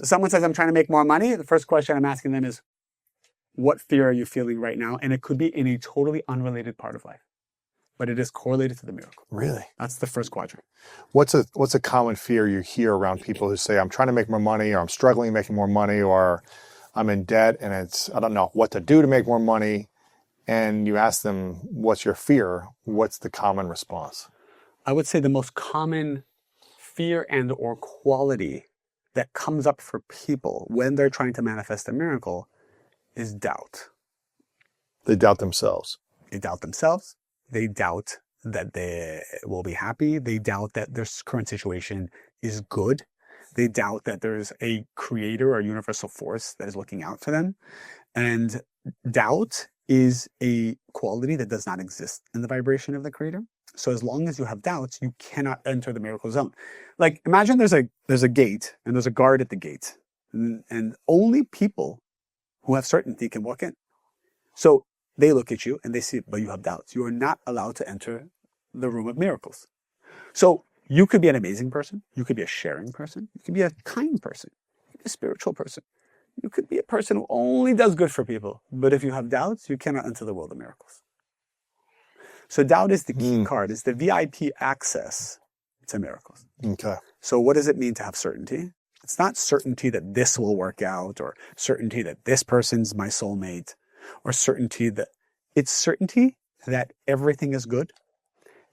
So someone says, I'm trying to make more money. The first question I'm asking them is, what fear are you feeling right now? And it could be in a totally unrelated part of life, but it is correlated to the miracle. Really? That's the first quadrant. What's a common fear you hear around people who say, I'm trying to make more money, or I'm struggling making more money, or I'm in debt and I don't know what to do to make more money. And you ask them, what's your fear? What's the common response? I would say the most common fear and or quality that comes up for people when they're trying to manifest a miracle is doubt. They doubt themselves. They doubt themselves. They doubt that they will be happy. They doubt that their current situation is good. They doubt that there's a creator or universal force that is looking out for them. And doubt is a quality that does not exist in the vibration of the creator. So as long as you have doubts, you cannot enter the miracle zone. Like imagine there's a gate and there's a guard at the gate, and only people who have certainty can walk in. So they look at you and they see, but you have doubts. You are not allowed to enter the room of miracles. So you could be an amazing person. You could be a sharing person. You could be a kind person. You could be a spiritual person. You could be a person who only does good for people. But if you have doubts, you cannot enter the world of miracles. So doubt is the key card. It's the VIP access to miracles. Okay. So what does it mean to have certainty? It's not certainty that this will work out, or certainty that this person's my soulmate, or certainty that it's certainty that everything is good.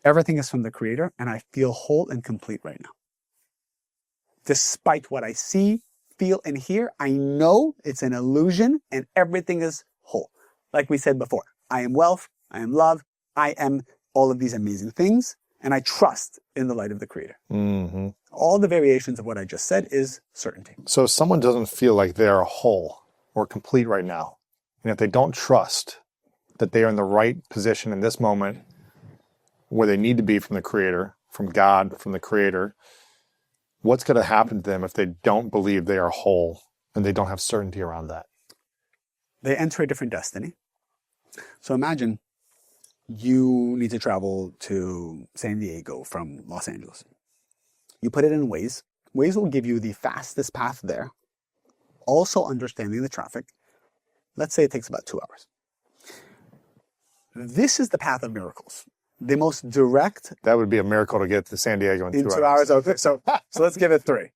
Everything is from the creator, and I feel whole and complete right now. Despite what I see, feel, and hear, I know it's an illusion and everything is whole. Like we said before, I am wealth, I am love, I am all of these amazing things, and I trust in the light of the creator. Mm-hmm. All the variations of what I just said is certainty. So if someone doesn't feel like they're whole or complete right now, and if they don't trust that they are in the right position in this moment where they need to be from the creator, from God, from the creator, what's going to happen to them if they don't believe they are whole and they don't have certainty around that? They enter a different destiny. So imagine you need to travel to San Diego from Los Angeles. You put it in Waze. Waze will give you the fastest path there. Also understanding the traffic. Let's say it takes about 2 hours. This is the path of miracles. The most direct. That would be a miracle to get to San Diego in 2 hours. 2 hours. Okay. So let's give it 3.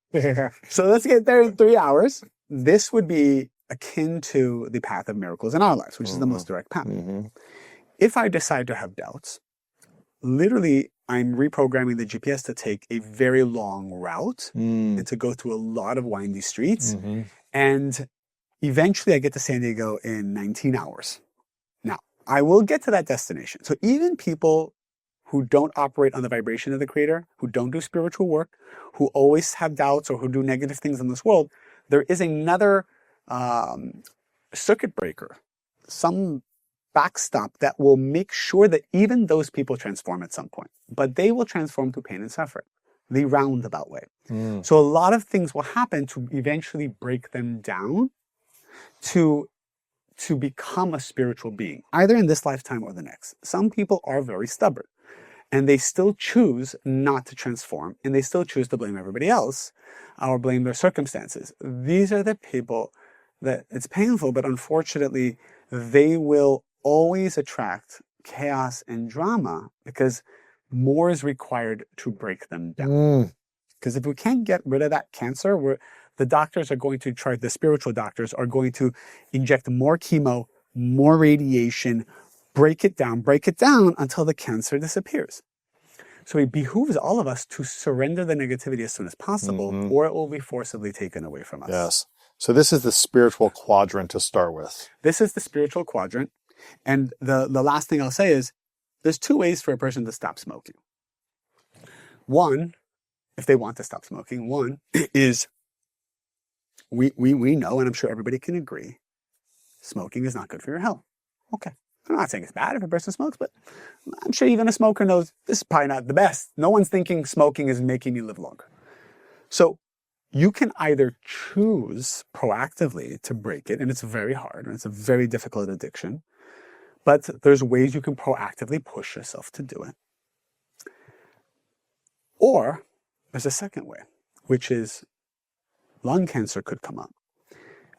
So let's get there in 3 hours. This would be akin to the path of miracles in our lives, which is the most direct path. Mm-hmm. If I decide to have doubts, literally I'm reprogramming the GPS to take a very long route and to go through a lot of windy streets. Mm-hmm. And eventually I get to San Diego in 19 hours. Now, I will get to that destination. So even people who don't operate on the vibration of the creator, who don't do spiritual work, who always have doubts or who do negative things in this world, there is another circuit breaker, some backstop that will make sure that even those people transform at some point. But they will transform through pain and suffering, the roundabout way. So a lot of things will happen to eventually break them down to become a spiritual being, either in this lifetime or the next. Some people are very stubborn, and they still choose not to transform, and they still choose to blame everybody else or blame their circumstances. These are the people that it's painful, but unfortunately, they will always attract chaos and drama because more is required to break them down. Because if we can't get rid of that cancer, the doctors are going to try, the spiritual doctors are going to inject more chemo, more radiation, break it down until the cancer disappears. So it behooves all of us to surrender the negativity as soon as possible, or it will be forcibly taken away from us. Yes. So this is the spiritual quadrant to start with. This is the spiritual quadrant. And the last thing I'll say is, there's 2 ways for a person to stop smoking. One, if they want to stop smoking, one is we know, and I'm sure everybody can agree, smoking is not good for your health. Okay. I'm not saying it's bad if a person smokes, but I'm sure even a smoker knows this is probably not the best. No one's thinking smoking is making you live longer. So you can either choose proactively to break it, and it's very hard, and it's a very difficult addiction, but there's ways you can proactively push yourself to do it. Or there's a second way, which is lung cancer could come up.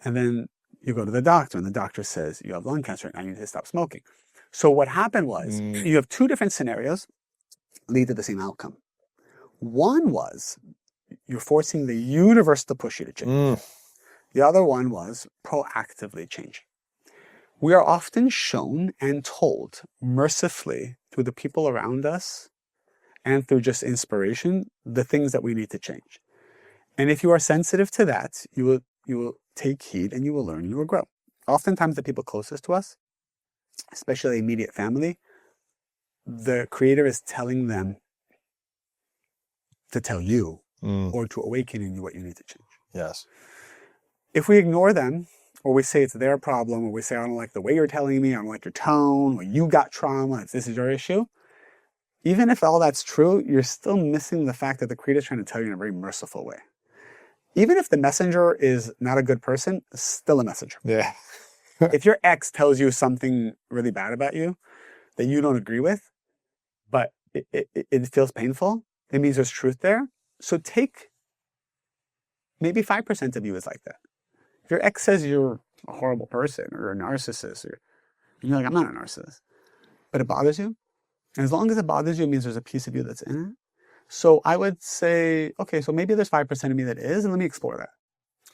And then you go to the doctor and the doctor says, you have lung cancer and I need to stop smoking. So what happened was you have two different scenarios lead to the same outcome. One was you're forcing the universe to push you to change. The other one was proactively changing. We are often shown and told mercifully through the people around us and through just inspiration, the things that we need to change. And if you are sensitive to that, you will take heed and you will learn, you will grow. Oftentimes the people closest to us, especially immediate family, the Creator is telling them to tell you or to awaken in you what you need to change. Yes. If we ignore them, or we say it's their problem, or we say, I don't like the way you're telling me, I don't like your tone, or you got trauma, this is your issue, even if all that's true, you're still missing the fact that the Creator is trying to tell you in a very merciful way. Even if the messenger is not a good person, still a messenger. Yeah. If your ex tells you something really bad about you that you don't agree with, but it feels painful, it means there's truth there. So take maybe 5% of you is like that. If your ex says you're a horrible person or a narcissist, and you're like, I'm not a narcissist, but it bothers you. And as long as it bothers you, it means there's a piece of you that's in it. So I would say, okay, so maybe there's 5% of me that is, and let me explore that.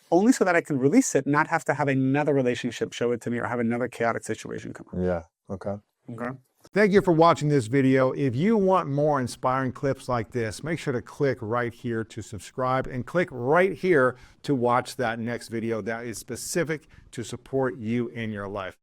Only so that I can release it, not have to have another relationship show it to me or have another chaotic situation come up. Yeah. Okay. Okay. Thank you for watching this video. If you want more inspiring clips like this, make sure to click right here to subscribe and click right here to watch that next video that is specific to support you in your life.